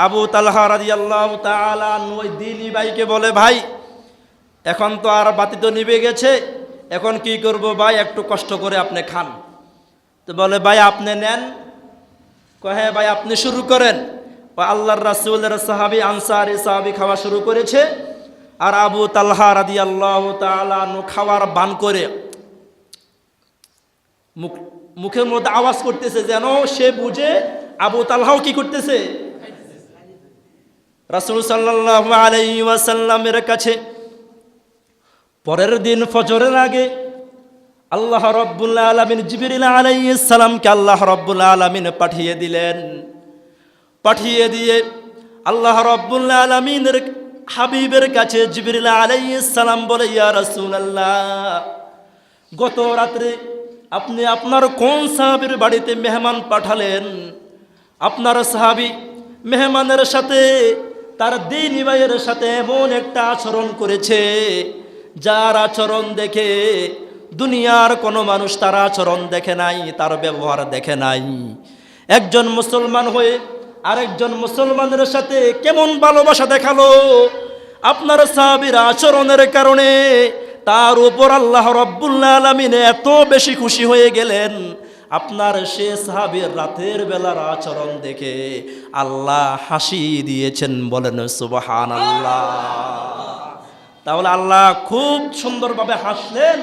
আবু তালহা রাদিয়াল্লাহু তাআলা আনহু ওই দ্বীনি ভাইকে বলে, ভাই এখন তো আর বাতি তো নিভে গেছে, এখন কি করব ভাই, একটু কষ্ট করে আপনি খান। তো বলে, ভাই আপনি নেন। হ্যাঁ ভাই আপনি শুরু করেন। আল্লাহর রাসূলের সাহাবী আনসারী সাহাবী খাওয়া শুরু করেছে, আর আবু তালহা রাদিয়াল্লাহু তাআলা আনহু খাওয়ার বান করে মুখের মধ্যে আওয়াজ করতেছে, যেন সে বুঝে আবু তালহাও কি করতেছে। রাসূল সাল্লাল্লাহু আলাইহি ওয়াসাল্লামের কাছে পরের দিন ফজরের আগে আল্লাহ রাব্বুল আলামিন জিবরিল আলাইহিস সালামকে আল্লাহ রাব্বুল আলামিন পাঠিয়ে দিলেন। পাঠিয়ে দিয়ে আল্লাহ রাব্বুল আলামিনের হাবিবের কাছে জিবরিল আলাইহিস সালাম বলে, ইয়া রাসূলুল্লাহ, গত রাত্রে আপনি আপনার কোন সাহাবীর বাড়িতে মেহমান পাঠালেন? আপনার সাহাবী মেহমানের সাথে তার দ্বীনি ভাইয়ের সাথে এমন একটা আচরণ করেছে, যার আচরণ দেখে দুনিয়ার কোনো মানুষ তার আচরণ দেখে নাই, তার ব্যবহার দেখে নাই। একজন মুসলমান হয়ে আরেকজন মুসলমানের সাথে কেমন ভালোবাসা দেখালো। আপনার সাহাবীর আচরণের কারণে তার উপর আল্লাহ রাব্বুল আলামিন এত বেশি খুশি হয়ে গেলেন, আপনার সে সাহাবীর রাতের বেলার আচরণ দেখে আল্লাহ হাসি দিয়েছেন। বলেন সুবহানাল্লাহ। তাহলে আল্লাহ খুব সুন্দরভাবে হাসলেন।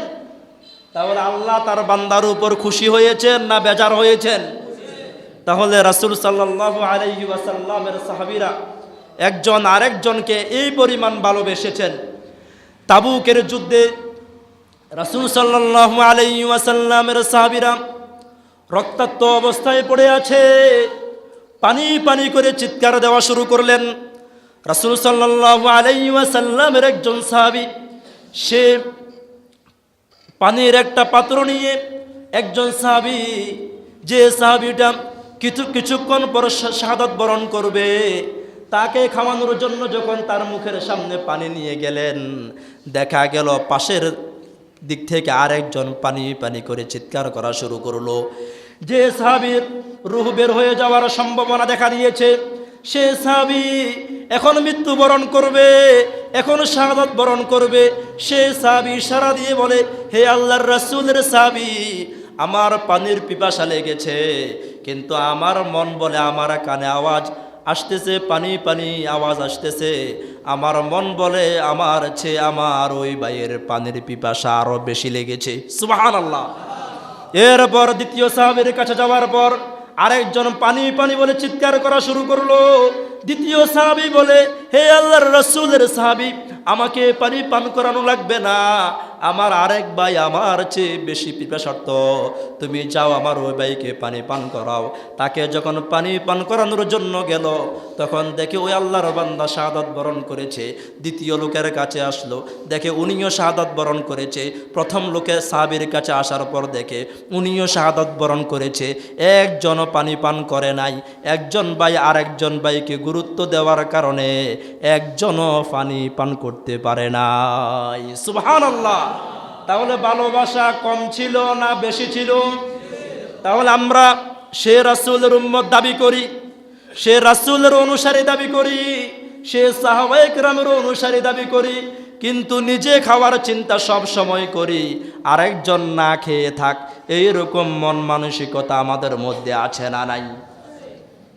তাহলে আল্লাহ তার বান্দার উপর খুশি হয়েছেন না বেজার হয়েছেন? তাহলে রাসূল সাল্লাল্লাহু আলাইহি ওয়াসাল্লামের সাহাবীরা একজন আরেকজনকে এই পরিমাণ ভালোবেসেছেন। তাবুকের যুদ্ধে রাসূল সাল্লাল্লাহু আলাইহি ওয়াসাল্লামের সাহাবীরা রক্তাক্ত অবস্থায় পড়ে আছে, পানি পানি করে চিৎকার দেওয়া শুরু করলেন। রাসূল সাল্লাল্লাহু আলাইহি ওয়াসাল্লামের একজন সাহাবী সে পানির একটা পাত্র নিয়ে, একজন সাহাবী যে সাহাবীটা কিছুক্ষণ পর শাহাদাত বরণ করবে, তাকে খাওয়ানোর জন্য যখন তার মুখের সামনে পানি নিয়ে গেলেন, দেখা গেল পাশের দিক থেকে আরেকজন পানি পানি করে চিৎকার করা শুরু করলো। যে সাহাবীর রূহ বের হয়ে যাওয়ার সম্ভাবনা দেখা দিয়েছে, সে সাহাবী এখন মৃত্যুবরণ করবে, এখন শাহাদাত বরণ করবে। সে সাহাবী ইশারা দিয়ে বলে, হে আল্লাহর রাসূলের সাহাবী, আমার পানির পিপাসা লেগেছে, কিন্তু আমার মন বলে, আমার কানে আওয়াজ আসতেছে, পানি পানি আওয়াজ আসতেছে, আমার মন বলে আমার ওই ভাইয়ের পানির পিপাসা আরো বেশি লেগেছে। সুবহানাল্লাহ। এরপর দ্বিতীয় সাহাবীর কাছে যাওয়ার পর আরেকজন পানি পানি বলে চিৎকার করা শুরু করলো। দ্বিতীয় সাহাবী বলে, হে আল্লাহর রাসূলের সাহাবী, আমাকে পানি পান করানো লাগবে না, আমার আরেক ভাই আমার চেয়ে বেশি পিপাসার্থ, তুমি যাও আমার ওই ভাইকে পানি পান করাও। তাকে যখন পানি পান করানোর জন্য গেল, তখন দেখে ওই আল্লাহর বান্দা শাহাদাত বরণ করেছে। দ্বিতীয় লোকের কাছে আসলো, দেখে উনিও শাহাদাত বরণ করেছে। প্রথম লোকের সাহাবীর কাছে আসার পর দেখে উনিও শাহাদাত বরণ করেছে, একজনও পানি পান করে নাই। একজন ভাই আরেকজন ভাইকে গুরুত্ব দেওয়ার কারণে একজনও পানি পান করতে পারে নাই। সুবহানাল্লাহ। তাহলে ভালোবাসা কম ছিল না বেশি ছিল? তাহলে আমরা সে রাসূলের উম্মত দাবি করি, সে রাসূলের অনুসারী দাবি করি, সে সাহাবায়ে কেরামের অনুসারী দাবি করি, কিন্তু নিজে খাওয়ার চিন্তা সব সময় করি, আরেকজন না খেয়ে থাক, এইরকম মন মানসিকতা আমাদের মধ্যে আছে না নাই?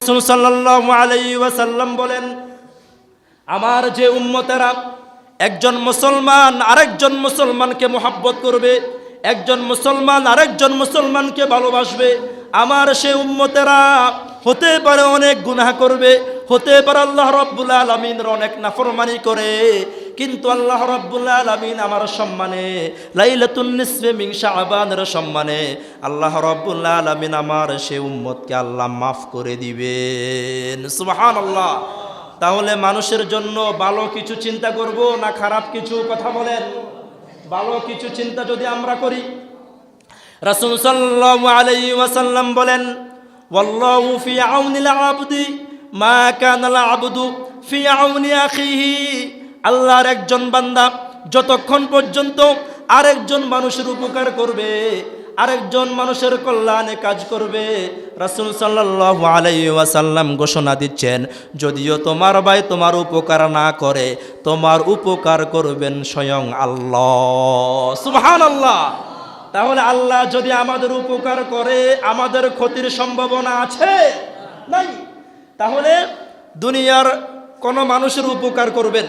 রাসূল সাল্লাল্লাহু আলাইহি ওয়াসাল্লাম বলেন, আমার যে উম্মতেরা একজন মুসলমান আরেকজন মুসলমানকে মোহাব্বত করবে, একজন মুসলমান আরেকজন মুসলমানকে ভালোবাসবে, আমার সে উম্মতেরা হতে পারে অনেক গুনাহ করবে, হতে পারে আল্লাহ রাব্বুল আলামিনের অনেক নাফরমানি করে, কিন্তু আল্লাহ রাব্বুল আলামিন আমার সম্মানে, লাইলাতুন নিসফে মিন শাবানের সম্মানে আল্লাহ রাব্বুল আলামিন আমার সে উম্মতকে আল্লাহ মাফ করে দিবেন। সুবহানাল্লাহ। তাহলে মানুষের জন্য ভালো কিছু চিন্তা করব না খারাপ কিছু? কথা বলেন। ভালো কিছু চিন্তা যদি আমরা করি, রাসূল সাল্লাল্লাহু আলাইহি ওয়াসাল্লাম বলেন, ওয়াল্লাহু ফি আউনিল আবদি মা কানাল আবদু ফি আউনি আখিহি। আল্লাহর একজন বান্দা যতক্ষণ পর্যন্ত আরেকজন মানুষের উপকার করবে, আরেকজন মানুষের কল্যাণে কাজ করবে, রাসূল সাল্লাল্লাহু আলাইহি ওয়াসাল্লাম ঘোষণা দিচ্ছেন, যদিও তোমার ভাই তোমার উপকার না করে, তোমার উপকার করবেন স্বয়ং আল্লাহ। সুবহানাল্লাহ। তাহলে আল্লাহ যদি আমাদের উপকার করে, আমাদের ক্ষতির সম্ভাবনা আছে? নাই। তাহলে দুনিয়ার কোনো মানুষের উপকার করবেন,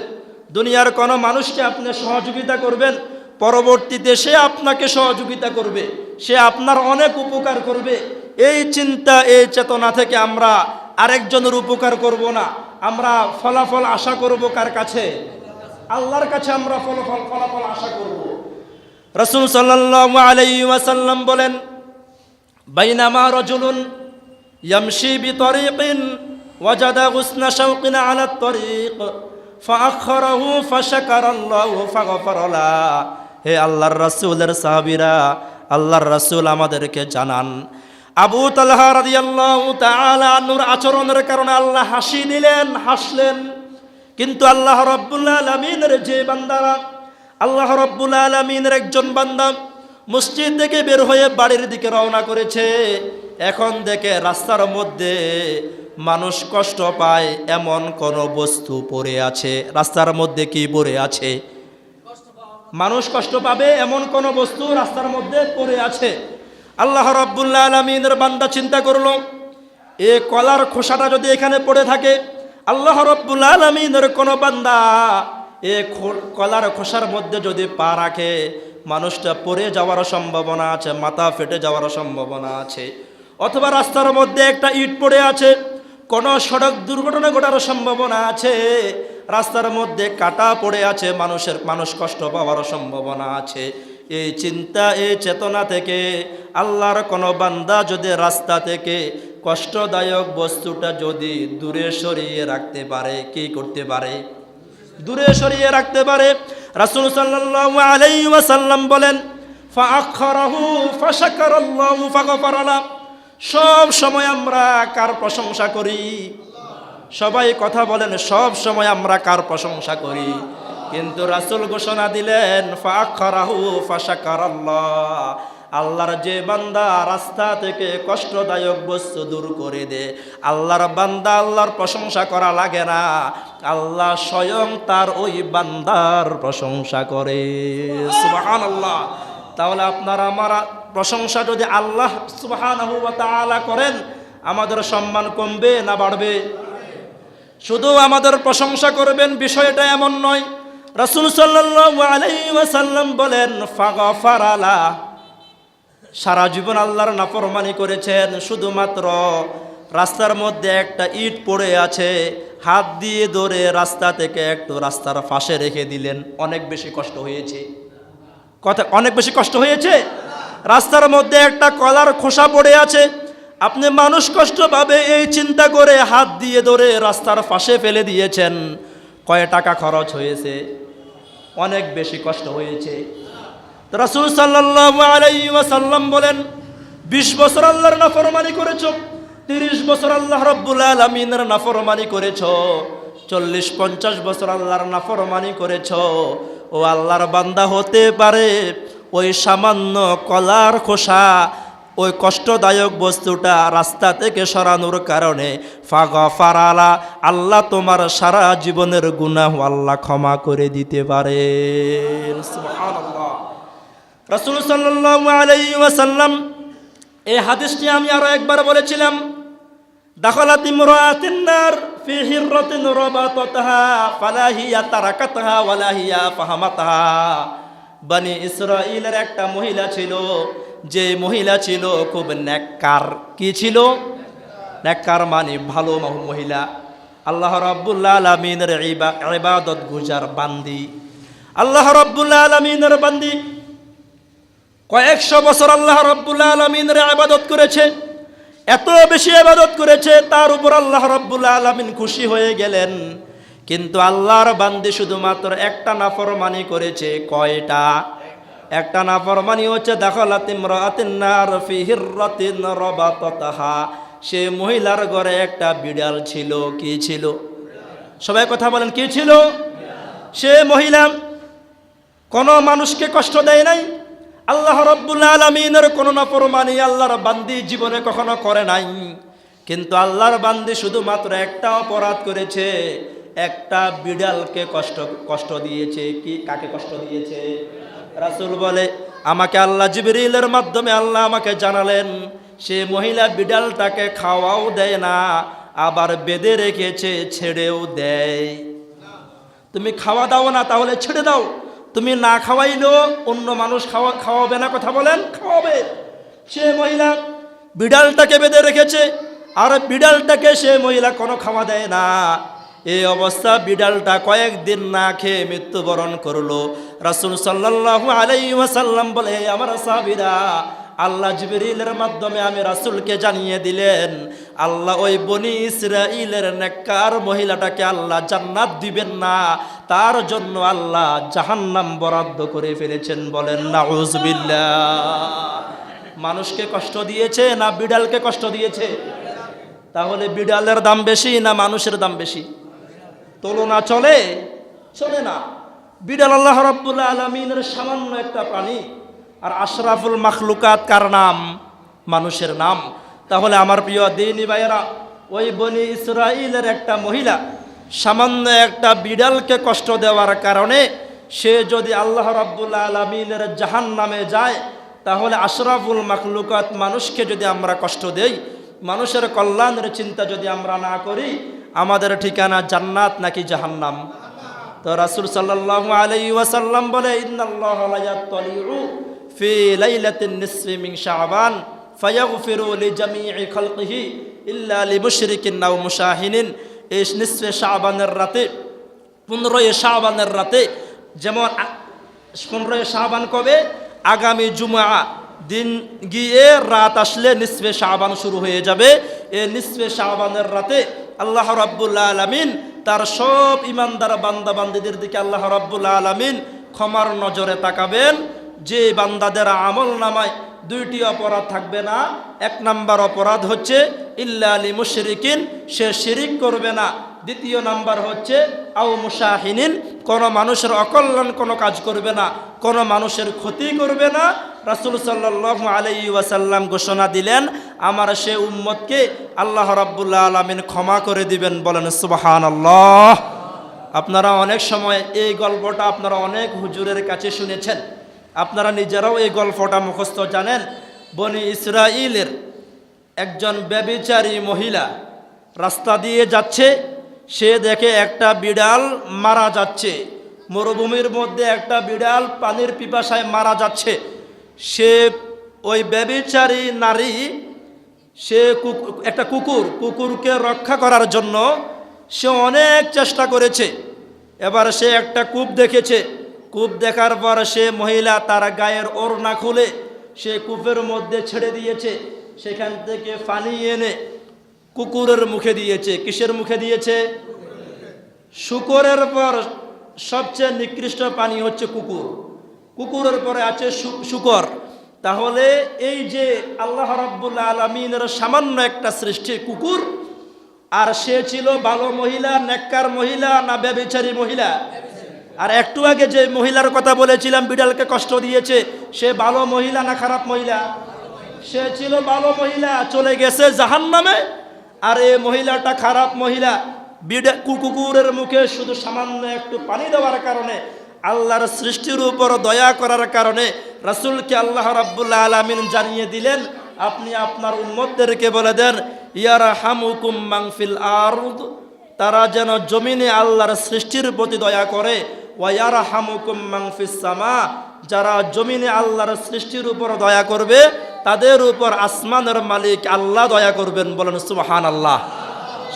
দুনিয়ার কোনো মানুষকে আপনি সহযোগিতা করবেন, পরবর্তীতে সে আপনাকে সহযোগিতা করবে, সে আপনার অনেক উপকার করবে। এই চিন্তা, এই চেতনা থেকে আমরা আরেকজনের উপকার করব না, আমরা ফলাফল আশা করব কার কাছে? আল্লাহর কাছে আমরা ফলাফল আশা করব। রাসূল সাল্লাল্লাহু আলাইহি ওয়াসাল্লাম বলেন, বাইনামা রাজুলুন ইয়ামশি বিতরিকিন ওয়াজাদা গুসনা শাওকিন আলা তরিক ফাআখারাহু ফাশাকারাল্লাহু ফাগফারা লা। হে আল্লাহর রাসূলের সাহাবীরা, আল্লাহর রাসূল আমাদেরকে জানান, আবু তালহা রাদিয়াল্লাহু তাআলা আনহুর আচরণের কারণে আল্লাহ হাসি দিলেন, হাসলেন, কিন্তু আল্লাহ রাব্বুল আলামিনের যে বান্দারা, আল্লাহ রাব্বুল আলামিনের একজন বান্দা মসজিদ থেকে বের হয়ে বাড়ির দিকে রওনা করেছে, এখন দেখে রাস্তার মধ্যে মানুষ কষ্ট পায় এমন কোন বস্তু পড়ে আছে। রাস্তার মধ্যে কি পড়ে আছে? মানুষ কষ্ট পাবে এমন কোন বস্তু রাস্তার মধ্যে পড়ে আছে। আল্লাহ রাব্বুল আলামিনের বান্দা চিন্তা করলো, এই কলার খোসাটা যদি এখানে পড়ে থাকে, আল্লাহ রাব্বুল আলামিনের কোন বান্দা এই কলার খোসার মধ্যে যদি পা রাখে, মানুষটা পড়ে যাওয়ার সম্ভাবনা আছে, মাথা ফেটে যাওয়ার সম্ভাবনা আছে। অথবা রাস্তার মধ্যে একটা ইট পড়ে আছে, কোনো সড়ক দুর্ঘটনা ঘটার সম্ভাবনা আছে। রাস্তার মধ্যে কাটা পড়ে আছে, মানুষ কষ্ট পাওয়ার সম্ভাবনা আছে। এই চিন্তা, এই চেতনা থেকে আল্লাহর কোনো বান্দা যদি রাস্তা থেকে কষ্টদায়ক বস্তুটা যদি দূরে সরিয়ে রাখতে পারে, কি করতে পারে? দূরে সরিয়ে রাখতে পারে। রাসূল সাল্লাল্লাহু আলাইহি ওয়াসাল্লাম বলেন, ফাআখারাহু ফাশাকারাল্লাহু ফাগফারা লা। সব সময় আমরা কার প্রশংসা করি? সবাই কথা বলেন, সব সময় আমরা কার প্রশংসা করি? কিন্তু রাসূল ঘোষণা দিলেন, ফাআখারাহু ফাশাকারাল্লাহ। আল্লাহর যে বান্দা রাস্তা থেকে কষ্টদায়ক বস্তু দূর করে দে, আল্লাহর বান্দা আল্লাহর প্রশংসা করা লাগে না, আল্লাহ স্বয়ং তার ওই বান্দার প্রশংসা করে। সুবহানাল্লাহ। তাহলে আপনারা আমার প্রশংসা যদি আল্লাহ সুবহানাহু ওয়া তাআলা করেন, আমাদের সম্মান কমবে না বাড়বে? শুধু আমাদের প্রশংসা করবেন বিষয়টা এমন নয়। রাসূল সাল্লাল্লাহু আলাইহি ওয়াসাল্লাম বলেন, ফাগফারা লা। সারা জীবন আল্লাহর নাফরমানি করেছেন, শুধুমাত্র রাস্তার মধ্যে একটা ইট পড়ে আছে, হাত দিয়ে ধরে রাস্তা থেকে একটু রাস্তার পাশে রেখে দিলেন, অনেক বেশি কষ্ট হয়েছে। কথা অনেক বেশি কষ্ট হয়েছে? রাস্তার মধ্যে একটা কলার খোসা পড়ে আছে, আপনি মানুষ কষ্ট পাবে এই চিন্তা করে হাত দিয়ে ধরে রাস্তার পাশে ফেলে দিয়েছেন, কয় টাকা খরচ হয়েছে? অনেক বেশি কষ্ট হয়েছে। রাসূল সাল্লাল্লাহু আলাইহি ওয়াসাল্লাম বলেন, 20 বছর আল্লাহর নাফরমানি করেছো, 30 বছর আল্লাহ রাব্বুল আলামিনের নাফরমানি করেছো, 40-50 বছর আল্লাহর নাফরমানি করেছো, ও আল্লাহর বান্দা হতে পারে ওই সামান্য কলার খোসা, ওই কষ্টদায়ক বস্তুটা রাস্তা থেকে সরানোর কারণে ফাগফারালা, আল্লাহ তোমার সারা জীবনের গুনাহ আল্লাহ ক্ষমা করে দিতে পারে। সুবহানাল্লাহ। রাসূল সাল্লাল্লাহু আলাইহি ওয়াসাল্লাম এই হাদিসটি আমি আরো একবার বলেছিলাম, দাখালাত ইমরাআতুন নার ফি হিররাতিন রাবাতাহা ফালা হিয়া তারাকাতহা ওয়ালা হিয়া ফাহামাতহা। বনি ইসরাঈলের একটা মহিলা ছিল, যে মহিলা ছিল খুব নেককার। কি ছিল? নেককার মানে ভালো মহিলা, আল্লাহ রাব্বুল আলামিনের ইবাদত গুজার বান্দি, আল্লাহ রাব্বুল আলামিনের বান্দি। কয়েকশো বছর আল্লাহ রাব্বুল আলামিনের ইবাদত করেছে, এত বেশি ইবাদত করেছে, তার উপর আল্লাহ রাব্বুল আলামিন খুশি হয়ে গেলেন। কিন্তু আল্লাহর বান্দি শুধুমাত্র একটা নাফরমানি করেছে। কয়টা? একটা নাফরমানি হচ্ছে দাখালাত ইমরাআতুন নার ফি হিররাতিন রাবাতাহা। সে মহিলার ঘরে একটা বিড়াল ছিল। কি ছিল? সবাই কথা বলেন, কি ছিল? সে মহিলা কোনো মানুষকে কষ্ট দেয় নাই, আল্লাহ রাব্বুল আলামিনের কোনো নাফরমানি আল্লাহর বান্দি জীবনে কখনো করে নাই। কিন্তু আল্লাহর বান্দি শুধুমাত্র একটা অপরাধ করেছে, একটা বিড়ালকে কষ্ট দিয়েছে। কি? কাকে কষ্ট দিয়েছে? রাসূল বলে, আমাকে আল্লাহ জিবরিলের মাধ্যমে আল্লাহ আমাকে জানালেন, সে মহিলা বিড়ালটাকে খাওয়াও দেয় না, আবার বেঁধে রেখেছে, ছেড়েও দেয়। তুমি খাওয়া দাও না, তাহলে ছেড়ে দাও। তুমি না খাওয়াইলেও অন্য মানুষ খাওয়াবে না? কথা বলেন, খাওয়াবে। সে মহিলা বিড়ালটাকে বেঁধে রেখেছে, আর বিড়ালটাকে সে মহিলা কোনো খাওয়া দেয় না। এই অবস্থা বিড়ালটা কয়েকদিন না খেয়ে মৃত্যুবরণ করলো। রাসূল সাল্লাল্লাহু আলাইহি ওয়াসাল্লাম বলে, আমার সাহাবীরা, আল্লাহ জিবরিলের মাধ্যমে আমি রাসূলকে জানিয়ে দিলেন, আল্লাহ ওই বনি ইসরাঈলের নেককার মহিলাটাকে আল্লাহ জান্নাত দিবেন না, তার জন্য আল্লাহ জাহান্নাম বরাদ্দ করে ফেলেছেন। বলেন নাউযুবিল্লাহ। মানুষকে কষ্ট দিয়েছে না বিড়ালকে কষ্ট দিয়েছে? তাহলে বিড়ালের দাম বেশি না মানুষের দাম বেশি? তুলনা চলে? চলে না। বিড়াল আল্লাহ রাব্বুল আলামিনের সামান্য একটা প্রাণী, আর আশরাফুল মাখলুকাত কার নাম? মানুষের নাম। তাহলে আমার প্রিয় দ্বীনী ভাইয়েরা, ওই বনি ইসরাঈলের একটা মহিলা সামান্য একটা বিড়ালকে কষ্ট দেওয়ার কারণে সে যদি আল্লাহ রাব্বুল আলামিনের জাহান্নামে যায়, তাহলে আশরাফুল মাখলুকাত মানুষকে যদি আমরা কষ্ট দেই, মানুষের কল্যাণের চিন্তা যদি আমরা না করি, আমাদের ঠিকানা জান্নাত নাকি জাহান্নাম? তো রাসূল সাল্লাল্লাহু আলাইহি ওয়াসাল্লাম বলে, ইন্নাল্লাহা লা ইয়াত্তালিউ ফি লাইলাতিন নিসফি মিন শাবান ফায়াগফিরু লিজামিই খালকিহি ইল্লা লিমুশরিকিন আও মুশাহিনিন। এই নিসফে শাবানের রাতে, 15 শাবানের রাতে, যেমন 15 শাবান কবে? আগামী জুমআ দিন গিয়ে রাত আসলে নিসফে শাবান শুরু হয়ে যাবে। এই নিসফে শাবানের রাতে আল্লাহ রাব্বুল আলামিন তার সব ইমানদার বান্দা বান্দীদের দিকে আল্লাহ রাব্বুল আলামিন ক্ষমার নজরে তাকাবেন। যে বান্দাদের আমল নামায় 2টি অপরাধ থাকবে না। 1 নাম্বার অপরাধ হচ্ছে ইল্লা লিমুশরিকিন, সে শিরিক করবে না। 2য় নাম্বার হচ্ছে আও মুশাহিনিন, কোনো মানুষের অকল্যাণ কোনো কাজ করবে না, কোনো মানুষের ক্ষতি করবে না। রাসূল সাল্লাল্লাহু আলাইহি ওয়াসাল্লাম ঘোষণা দিলেন, আমার সে উম্মতকে আল্লাহ রাব্বুল আলামিন ক্ষমা করে দিবেন। বলেন সুবহানাল্লাহ। আপনারা অনেক সময় এই গল্পটা আপনারা অনেক হুজুরের কাছে শুনেছেন, আপনারা নিজেরাও এই গল্পটা মুখস্থ জানেন। বনি ইসরাঈলের একজন ব্যভিচারী মহিলা রাস্তা দিয়ে যাচ্ছে, সে দেখে একটা বিড়াল মারা যাচ্ছে, মরুভূমির মধ্যে একটা বিড়াল পানির পিপাসায় মারা যাচ্ছে। সে ওই ব্যভিচারী নারী, সে একটা কুকুরকে রক্ষা করার জন্য সে অনেক চেষ্টা করেছে। এবার সে একটা কূপ দেখেছে, কূপ দেখার পর সে মহিলা তার গায়ের ওড়না খুলে সে কূপের মধ্যে ছেড়ে দিয়েছে। সেখান থেকে পানি এনে কুকুরের মুখে দিয়েছে। কিসের মুখে দিয়েছে? শুকরের পর সবচেয়ে নিকৃষ্ট পানি হচ্ছে কুকুর, কুকুরের পরে আছে শুকর। তাহলে এই যে আল্লাহ রাব্বুল আলামিনের সামান্য একটা সৃষ্টি কুকুর, আর সে ছিল ভালো মহিলা, নেককার মহিলা না ব্যভিচারী মহিলা? আর একটু আগে যে মহিলার কথা বলেছিলাম বিড়ালকে কষ্ট দিয়েছে, সে ভালো মহিলা না খারাপ মহিলা? সে ছিল ভালো মহিলা, চলে গেছে জাহান্নামে। আর এই মহিলাটা খারাপ মহিলা, কুকুরের মুখে শুধু সামান্য একটু পানি দেওয়ার কারণে, আল্লাহর সৃষ্টির উপর দয়া করার কারণে রাসূলকে আল্লাহ রাব্বুল আলামিন জানিয়ে দিলেন, আপনি আপনার উম্মতদেরকে বলে দেন ইয়ারহামুকুম মান ফিল আরদ, তারা যেন জমিনে আল্লাহর সৃষ্টির প্রতি দয়া করে। ওয়া ইয়ারহামুকুম মান ফিস সামা, যারা জমিনে আল্লাহর সৃষ্টির উপর দয়া করবে তাদের উপর আসমানের মালিক আল্লাহ দয়া করবেন। বলেন সুবহানাল্লাহ।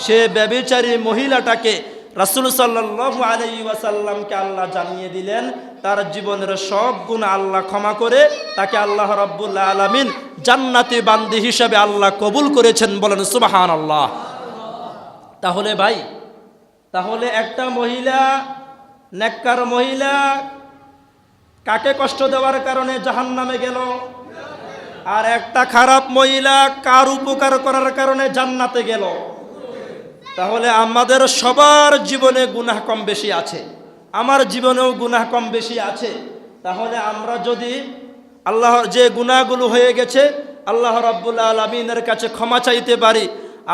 সে ব্যভিচারী মহিলাটাকে রাসূল সাল্লাল্লাহু আলাইহি ওয়াসাল্লামকে আল্লাহ জানিয়ে দিলেন, তার জীবনের সব গুনাহ আল্লাহ ক্ষমা করে তাকে আল্লাহ রাব্বুল আলামিন জান্নাতি বান্দি হিসেবে আল্লাহ কবুল করেছেন। বলেন সুবহানাল্লাহ। তাহলে ভাই, তাহলে একটা মহিলা, নেককার মহিলা কাকে কষ্ট দেওয়ার কারণে জাহান্নামে গেল? আর একটা খারাপ মহিলা কার উপকার করার কারণে জান্নাতে গেল? তাহলে আমাদের সবার জীবনে গুনাহ কম বেশি আছে, আমার জীবনেও গুনাহ কম বেশি আছে। তাহলে আমরা যদি আল্লাহর যে গুনাহগুলো হয়ে গেছে আল্লাহ রাব্বুল আলামিনের কাছে ক্ষমা চাইতে পারি,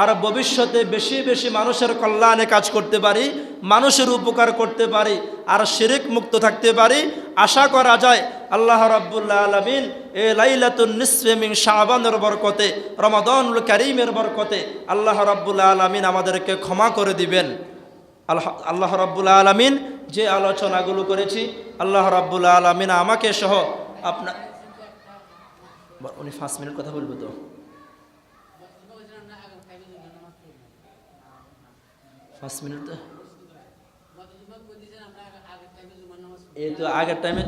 আর ভবিষ্যতে বেশি বেশি মানুষের কল্যাণে কাজ করতে পারি, মানুষের উপকার করতে পারি, আর শিরক মুক্ত থাকতে পারি, আশা করা যায় আল্লাহ রাব্বুল আলামিন এই লাইলাতুন নিসফে মিন শাবানের বরকতে, রমাদানুল কারীমের বরকতে আল্লাহ রাব্বুল আলামিন আমাদেরকে ক্ষমা করে দিবেন। আল্লাহ রাব্বুল আলামিন যে আলোচনাগুলো করেছি আল্লাহ রাব্বুল আলামিন আমাকে সহ আপনার, উনি 5 মিনিট কথা বলবো তো? 5 মিনিট এই তো আগের টাইমে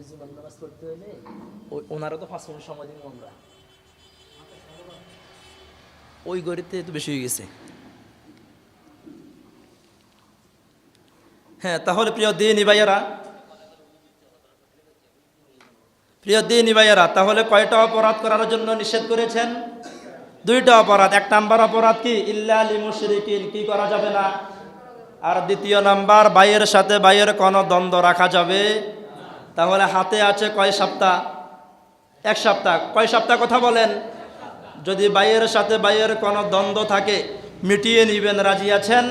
জুমার নামাজ পড়তে হলে ওনারা তো 5 মিনিট সময় দিন, আমরা ওই গরিতে তো বেশি হয়ে গেছে। হ্যাঁ, তাহলে প্রিয় দিনী ভাইয়েরা, তাহলে কয়টা অপরাধ করার জন্য নিষেধ করেছেন? 2টা অপরাধ। 1 নাম্বার অপরাধ কি? ইল্লা লিল মুশরিকিন, কি করা যাবে না। আর 2য় নাম্বার, ভাইয়ের সাথে ভাইয়ের কোনো দ্বন্দ্ব রাখা যাবে। তাহলে হাতে আছে কয় সপ্তাহ? 1 সপ্তাহ। কয় সপ্তাহ কথা বলেন? যদি ভাইয়ের সাথে ভাইয়ের কোনো দ্বন্দ্ব থাকে মিটিয়ে নেবেন, রাজি আছেন?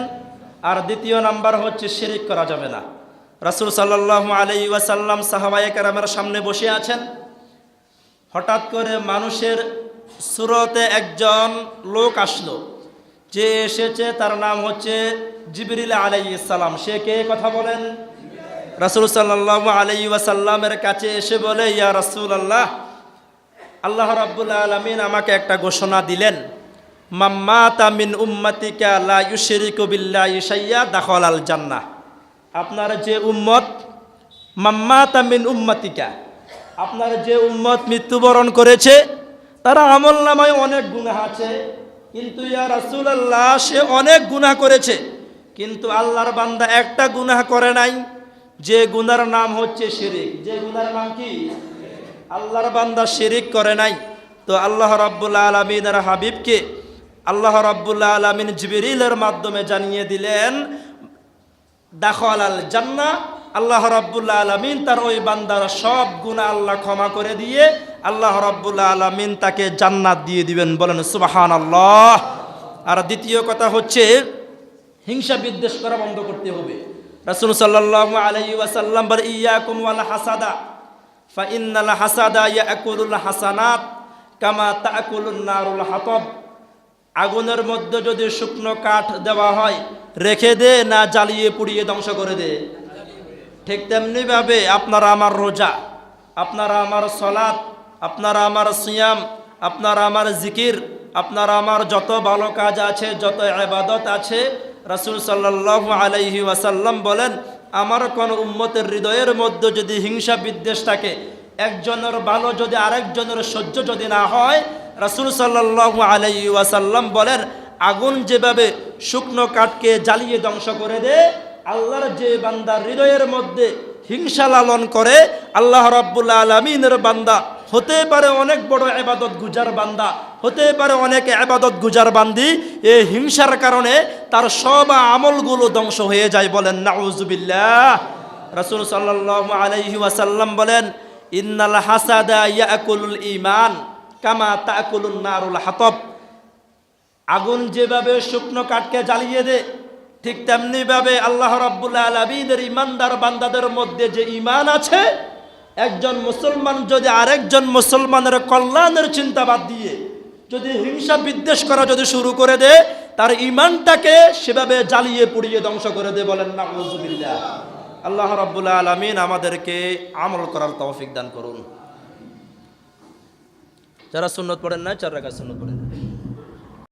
আর 2য় নাম্বার হচ্ছে শিরিক করা যাবে না। রাসূল সাল্লাল্লাহু আলাইহি ওয়াসাল্লাম সাহাবায়ে কেরামের সামনে বসে আছেন, হঠাৎ করে মানুষের সুরতে একজন লোক আসলো, যে এসেছে তার নাম হচ্ছে জিবরিল আলাইহিস সালাম। সে কে কথা বলেন? রাসূল সাল্লাল্লাহু আলাইহি ওয়াসাল্লামের কাছে এসে বলে, ইয়া রাসূলুল্লাহ, আল্লাহ রাব্বুল আলামিন আমাকে একটা ঘোষণা দিলেন, মাম্মাতা মিন উম্মাতিকা লা ইউশরিকু বিল্লাহি শাইয়া দাখালাল জান্নাহ। আপনার যে উম্মত, মাম্মাতা মিন উম্মাতিকা, আপনার যে উম্মত মৃত্যুবরণ করেছে তারা আমলনামায় অনেক গুনাহ আছে, কিন্তু ইয়া রাসূলুল্লাহ সে অনেক গুনাহ করেছে, কিন্তু আল্লাহর বান্দা একটা গুনাহ করে নাই, যে গুনার নাম হচ্ছে শিরিক। যে গুনার নাম কি? আল্লাহর বান্দা শিরিক করে নাই। তো আল্লাহ রাব্বুল আলামিনের হাবিবকে আল্লাহ রাব্বুল আলামিন জিবরিলের মাধ্যমে জানিয়ে দিলেন দাখালাল জান্নাহ। আল্লাহ রাব্বুল আলামিন তার ওই বান্দার সব গুনাহ আল্লাহ ক্ষমা করে দিয়ে আল্লাহ রাব্বুল আলামিন তাকে জান্নাত দিয়ে দিবেন। বলেন সুবহানাল্লাহ। আর 2য় কথা হচ্ছে হিংসা বিদ্বেষ করা বন্ধ করতে হবে। রাসূল সাল্লাল্লাহু আলাইহি ওয়াসাল্লাম বলেন, ইয়াকুম ওয়াল হাসাদা ফা ইন্নাল হাসাদা ইয়াকুলুল হাসানাত কামা তাকুলুন নারুল হাতাব। আগুনের মধ্যে যদি শুকনো কাঠ দেওয়া হয়, রেখে দে না জ্বালিয়ে পুড়িয়ে ধ্বংস করে দে? ঠিক তেমনি ভাবে আপনারা আমার রোজা, আপনারা আমার সালাত, আপনারা আমার সিয়াম, আপনারা আমার জিকির, আপনারা আমার যত ভালো কাজ আছে, যত ইবাদত আছে, রাসূল সাল্লাল্লাহু আলাইহি ওয়াসাল্লাম বলেন, আমার কোন উম্মতের হৃদয়ের মধ্যে যদি হিংসা বিদ্বেষ থাকে, একজনের ভালো যদি আরেকজনের সহ্য যদি না হয়, রাসূল সাল্লাল্লাহু আলাইহি ওয়াসাল্লাম বলেন, আগুন যেভাবে শুকনো কাঠকে জ্বালিয়ে ধ্বংস করে দেয়, আল্লাহর যে বান্দার হৃদয়ের মধ্যে হিংসা লালন করে, আল্লাহ রাব্বুল আলামিনের বান্দা হতে পারে অনেক বড় ইবাদত গুজার বান্দা, হতে পারে অনেক ইবাদত গুজার বান্দি, এই হিংসার কারণে তার সব আমলগুলো ধ্বংস হয়ে যায়। বলেন নাউজুবিল্লাহ। রাসূল সাল্লাল্লাহু আলাইহি ওয়াসাল্লাম বলেন, ইন্নাল হাসাদা ইয়াকুলুল ঈমান কামা তাকুলুন নারুল হাতাব। আগুন যেভাবে শুকনো কাঠকে জ্বালিয়ে দেয়, ঠিক তেমনি ভাবে আল্লাহ রাব্বুল আলামিনের ইমানদার বান্দাদের মধ্যে যে ঈমান আছে, একজন মুসলমান যদি আরেকজন মুসলমানের কল্যাণের চিন্তা বাদ দিয়ে যদি হিংসা বিদ্বেষ করা যদি শুরু করে দেয়, তার ঈমানটাকে সেভাবে জ্বালিয়ে পুড়িয়ে ধ্বংস করে দেয়। বলেন নাউজুবিল্লাহ। আল্লাহ রাব্বুল আলামিন আমাদেরকে আমল করার তৌফিক দান করুন। যারা সুন্নত পড়েন না, 4 রাকাত সুন্নত পড়েন।